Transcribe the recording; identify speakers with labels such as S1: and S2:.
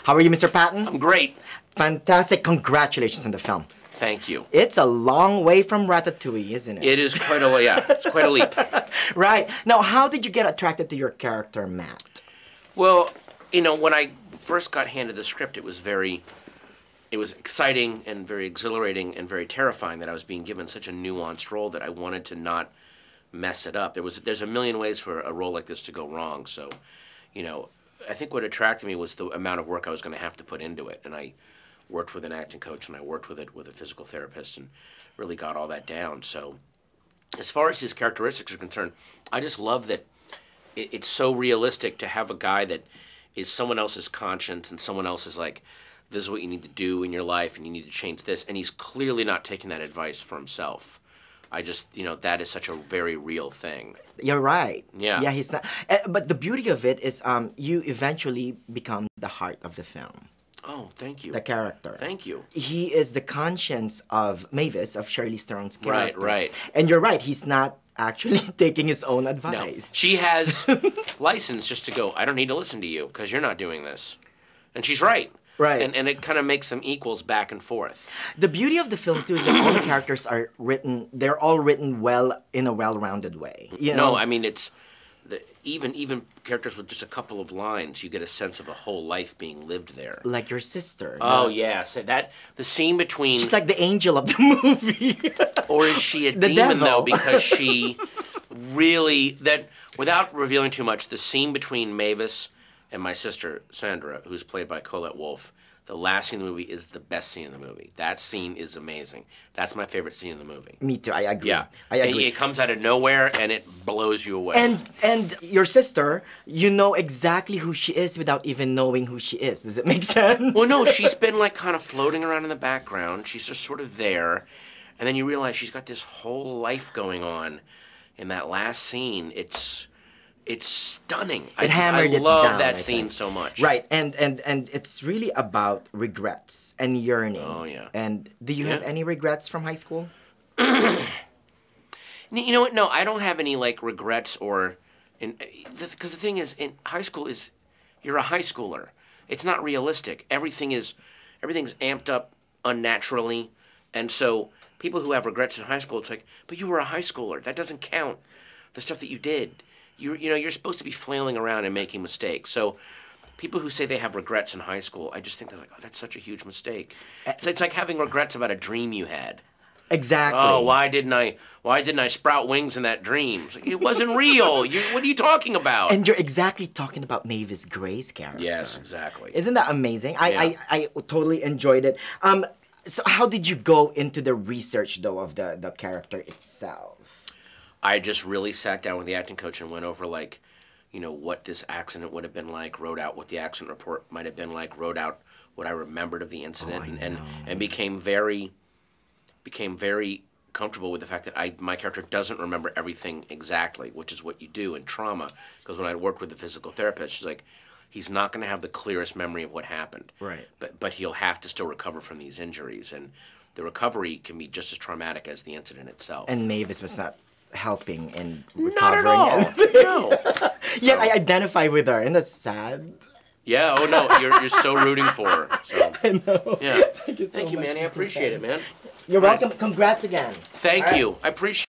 S1: How are you, Mr. Patton?
S2: I'm great.
S1: Fantastic. Congratulations on the film.
S2: Thank you.
S1: It's a long way from Ratatouille, isn't it?
S2: It is quite a, yeah, it's quite a leap.
S1: Right. Now, how did you get attracted to your character, Matt?
S2: Well, you know, when I first got handed the script, it was exciting and very exhilarating and very terrifying that I was being given such a nuanced role that I wanted to not mess it up. There's a million ways for a role like this to go wrong. So, you know, I think what attracted me was the amount of work I was going to have to put into it. And I worked with an acting coach and I worked with a physical therapist and really got all that down. So as far as his characteristics are concerned, I just love that it's so realistic to have a guy that is someone else's conscience and someone else is like, this is what you need to do in your life and you need to change this. And he's clearly not taking that advice for himself. I just, you know, that is such a very real thing.
S1: You're right.
S2: Yeah.
S1: Yeah, he's not. But the beauty of it is you eventually become the heart of the film.
S2: Oh, thank you.
S1: The character.
S2: Thank you.
S1: He is the conscience of Mavis, of Charlize Theron's character.
S2: Right.
S1: And you're right, he's not actually taking his own advice.
S2: No. She has license just to go, I don't need to listen to you because you're not doing this. And she's right.
S1: Right.
S2: And it kind of makes them equals back and forth.
S1: The beauty of the film, too, is that all the characters are written, they're all written well, in a well-rounded way. You know?
S2: No, I mean, it's, even characters with just a couple of lines, you get a sense of a whole life being lived there.
S1: Like your sister.
S2: Oh, yeah. So the scene between...
S1: She's like the angel of the movie.
S2: Or is she a
S1: the
S2: demon,
S1: devil.
S2: though, because she really, without revealing too much, the scene between Mavis and my sister, Sandra, who's played by Collette Wolfe, the last scene in the movie is the best scene in the movie. That scene is amazing. That's my favorite scene in the movie.
S1: Me too, I agree.
S2: Yeah.
S1: I agree.
S2: It comes out of nowhere and it blows you away.
S1: And your sister, you know exactly who she is without even knowing who she is. Does it make sense?
S2: Well, no, she's been like kind of floating around in the background. She's just sort of there. And then you realize she's got this whole life going on in that last scene. It's stunning. I love that scene so much.
S1: Right, and it's really about regrets and yearning.
S2: Oh, yeah.
S1: And do you have any regrets from high school?
S2: You know what? No, I don't have any, like, regrets or... Because the thing is, in high school you're a high schooler. It's not realistic. Everything's amped up unnaturally. And so people who have regrets in high school, it's like, but you were a high schooler. That doesn't count. The stuff that you did. You know, you're supposed to be flailing around and making mistakes. So people who say they have regrets in high school, I just think they're like, oh, that's such a huge mistake. So it's like having regrets about a dream you had.
S1: Exactly.
S2: Oh, why didn't I sprout wings in that dream? It's like, it wasn't real. What are you talking about?
S1: And you're exactly talking about Mavis Gray's character.
S2: Yes, exactly.
S1: Isn't that amazing?
S2: Yeah.
S1: I totally enjoyed it. So how did you go into the research, though, of the character itself?
S2: I just really sat down with the acting coach and went over, like, you know, what this accident would have been like, wrote out what the accident report might have been like, wrote out what I remembered of the incident, and became very comfortable with the fact that my character doesn't remember everything exactly, which is what you do in trauma. Because when I worked with the physical therapist, she's like, he's not going to have the clearest memory of what happened.
S1: Right.
S2: But he'll have to still recover from these injuries, and the recovery can be just as traumatic as the incident itself.
S1: And Mavis was not helping in
S2: Not
S1: recovering
S2: at all. No.
S1: Yet I identify with her, and that's sad.
S2: Yeah. Oh no, you're so rooting for her. So.
S1: I know.
S2: Yeah.
S1: Thank you so
S2: Thank you,
S1: much,
S2: Manny. I
S1: Mr.
S2: appreciate it, man.
S1: You're welcome. Congrats again.
S2: Thank you. I appreciate.